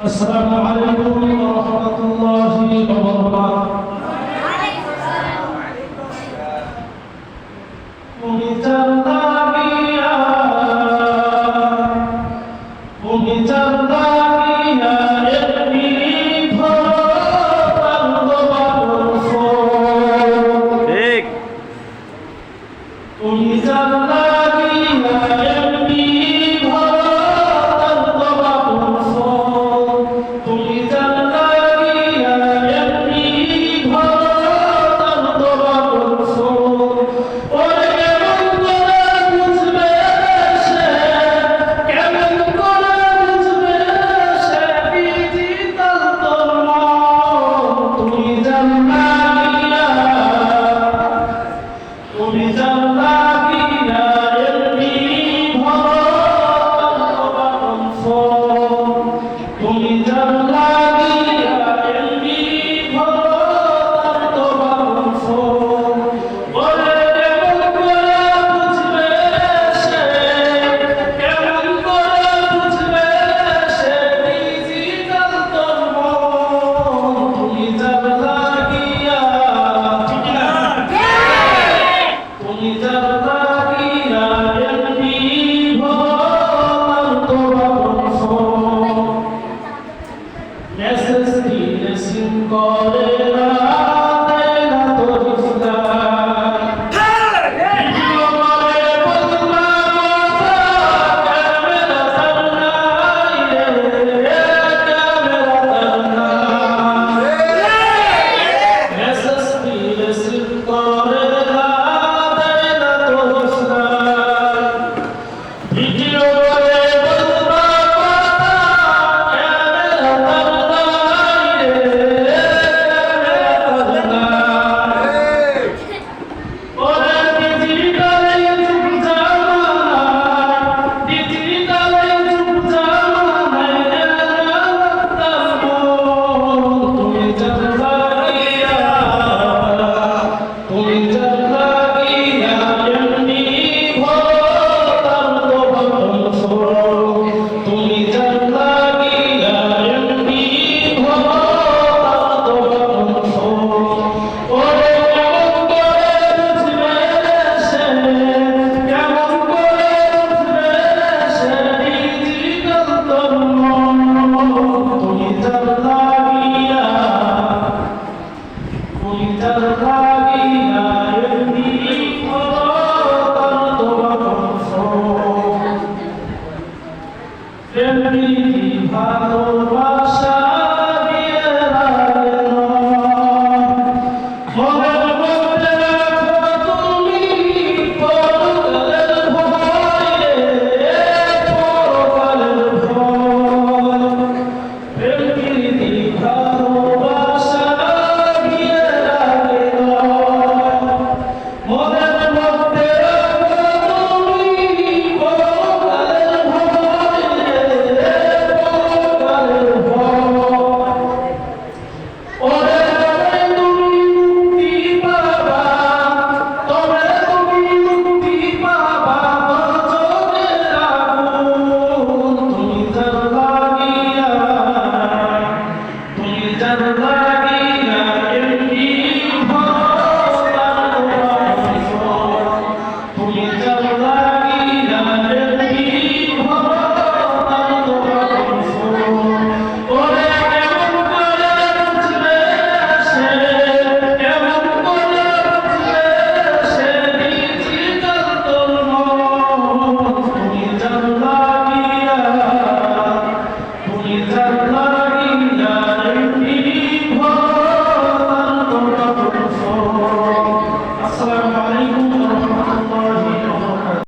আসসালামু আলাইকুম ওয়া রাহমাতুল্লাহি ওয়া বারাকাতুহু। তুমি জান্নাতিয়া তুমি জান্নাতিয়া এমনি ভরা ঠিক তুমি জান্নাতিয়া এমনি ভরা তুমি জান্নাতিয়া এমনি ভরা ওরে কেমন করে বুঝবে সে কেমন করে বুঝবে সে ডিজিটাল তোর মন তুমি জান্নাতিয়া তুমি জান্নাতিয়া এমনি ভরা তুমি জান্নাতিয়া এমনি ভরা ওরে কেমন করে বুঝবে সে কেমন করে বুঝবে সে ডিজিটাল তোর মন তুমি জান্নাতিয়া ঠিক না তুমি জান্নাতিয়া